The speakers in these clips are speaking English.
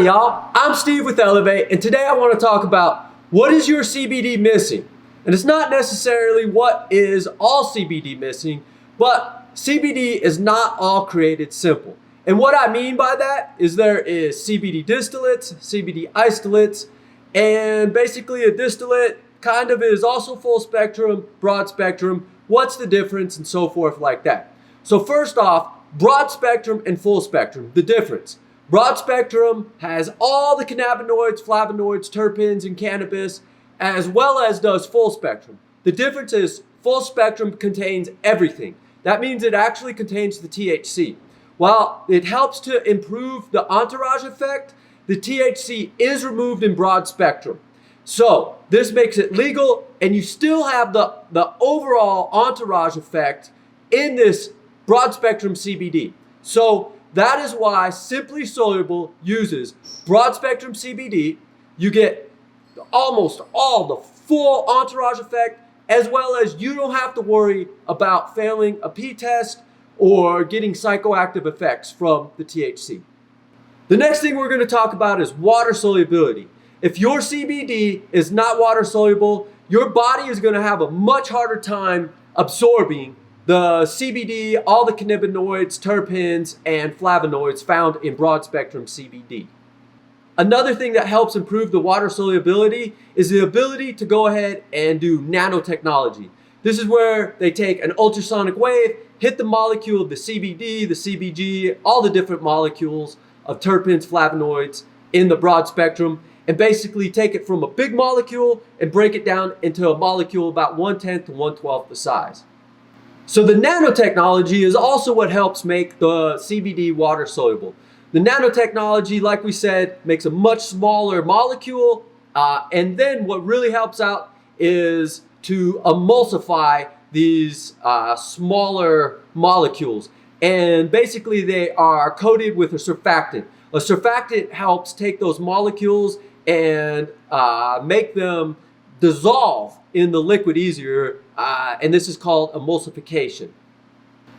Howdy y'all, I'm Steve with Elevate, and today I want to talk about what is your CBD missing. And it's not necessarily what is all CBD missing, but CBD is not all created simple. And what I mean by that is there is CBD distillates, CBD isolates, and basically a distillate kind of is also full spectrum, broad spectrum, what's the difference, and so forth like that. So first off, broad spectrum and full spectrum, the difference. Broad spectrum has all the cannabinoids, flavonoids, terpenes, and cannabis, as well as does full spectrum. The difference is full spectrum contains everything. That means it actually contains the THC. While it helps to improve the entourage effect, the THC is removed in broad spectrum. So this makes it legal, and you still have the overall entourage effect in this broad spectrum CBD. So that is why Simply Soluble uses broad spectrum CBD. You get almost all the full entourage effect, as well as you don't have to worry about failing a P test or getting psychoactive effects from the THC. The next thing we're going to talk about is water solubility. If your CBD is not water soluble, your body is going to have a much harder time absorbing the CBD, all the cannabinoids, terpenes, and flavonoids found in broad spectrum CBD. Another thing that helps improve the water solubility is the ability to go ahead and do nanotechnology. This is where they take an ultrasonic wave, hit the molecule of the CBD, the CBG, all the different molecules of terpenes, flavonoids in the broad spectrum, and basically take it from a big molecule and break it down into a molecule about 1/10 to 1/12 the size. So the nanotechnology is also what helps make the CBD water soluble. The nanotechnology, like we said, makes a much smaller molecule, and then what really helps out is to emulsify these smaller molecules. And basically they are coated with a surfactant. A surfactant helps take those molecules and make them dissolve in the liquid easier, and this is called emulsification.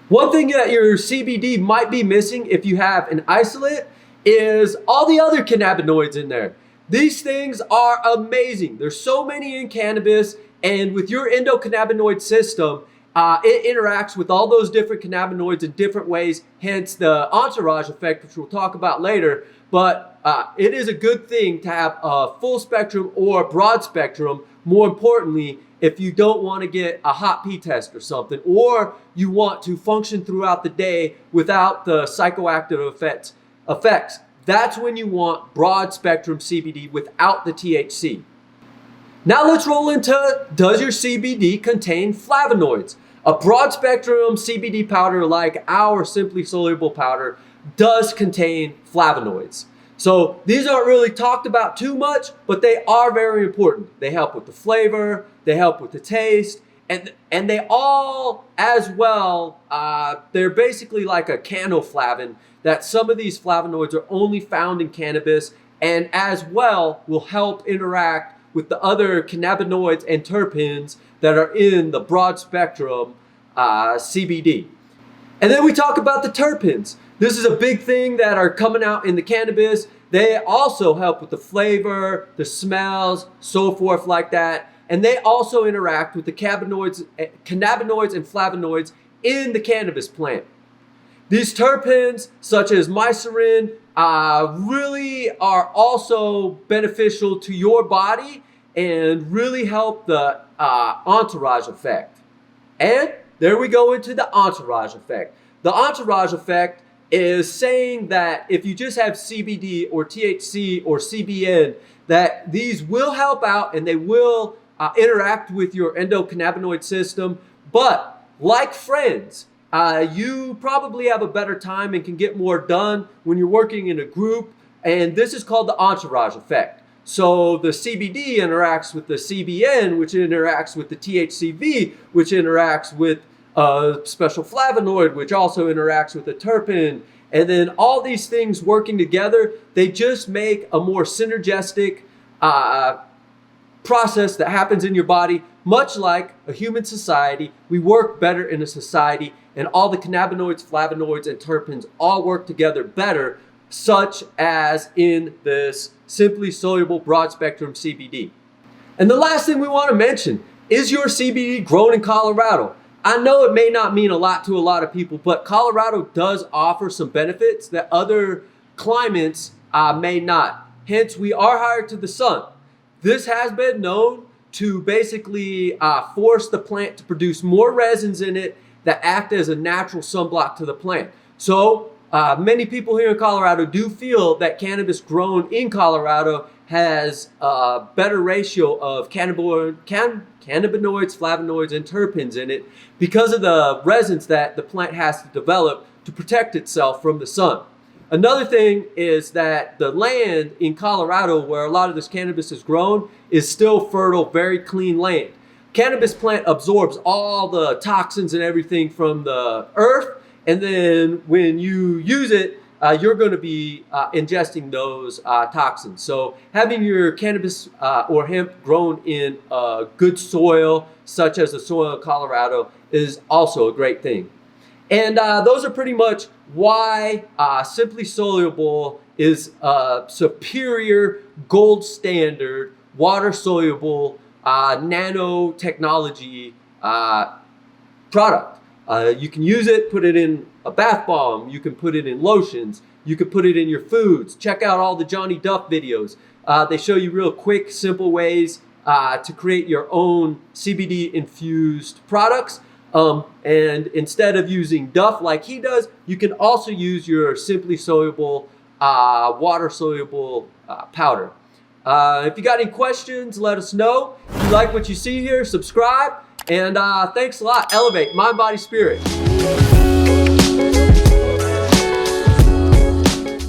One thing that your CBD might be missing if you have an isolate is all the other cannabinoids in there. These things are amazing. There's so many in cannabis, and with your endocannabinoid system, it interacts with all those different cannabinoids in different ways, hence the entourage effect, which we'll talk about later. But it is a good thing to have a full spectrum or broad spectrum. More importantly, if you don't want to get a hot P test or something, or you want to function throughout the day without the psychoactive effects, that's when you want broad spectrum CBD without the THC. Now let's roll into, does your CBD contain flavonoids? A broad spectrum CBD powder like our Simply Soluble powder does contain flavonoids. So these aren't really talked about too much, but they are very important. They help with the flavor, they help with the taste, and they all as well, they're basically like a canoflavin, that some of these flavonoids are only found in cannabis, and as well will help interact with the other cannabinoids and terpenes that are in the broad spectrum CBD. And then we talk about the terpenes. This is a big thing that are coming out in the cannabis. They also help with the flavor, the smells, so forth like that. And they also interact with the cannabinoids and flavonoids in the cannabis plant. These terpenes, such as mycerin, really are also beneficial to your body and really help the entourage effect. And there we go into the entourage effect. The entourage effect is saying that if you just have CBD or THC or CBN, that these will help out and they will interact with your endocannabinoid system. But like friends, you probably have a better time and can get more done when you're working in a group. And this is called the entourage effect. So the CBD interacts with the CBN, which interacts with the THCV, which interacts with a special flavonoid, which also interacts with the terpene. And then all these things working together, they just make a more synergistic process that happens in your body. Much like a human society, we work better in a society, and all the cannabinoids, flavonoids, and terpenes all work together better such as in this Simply Soluble Broad Spectrum CBD. And the last thing we want to mention is your CBD grown in Colorado. I know it may not mean a lot to a lot of people, but Colorado does offer some benefits that other climates may not. Hence, we are higher to the sun. This has been known to basically force the plant to produce more resins in it that act as a natural sunblock to the plant. So many people here in Colorado do feel that cannabis grown in Colorado has a better ratio of cannabinoids, flavonoids, and terpenes in it because of the resins that the plant has to develop to protect itself from the sun. Another thing is that the land in Colorado where a lot of this cannabis is grown is still fertile, very clean land. Cannabis plant absorbs all the toxins and everything from the earth, and then when you use it, you're going to be ingesting those toxins. So having your cannabis or hemp grown in good soil, such as the soil in Colorado, is also a great thing. And those are pretty much why Simply Soluble is a superior gold standard water-soluble nanotechnology product. You can use it, put it in a bath bomb, you can put it in lotions, you can put it in your foods. Check out all the Johnny Duff videos. They show you real quick, simple ways to create your own CBD infused products. And instead of using Duff like he does, you can also use your Simply Soluble water-soluble powder. If you got any questions, let us know. If you like what you see here, subscribe. And thanks a lot. Elevate mind, body, spirit.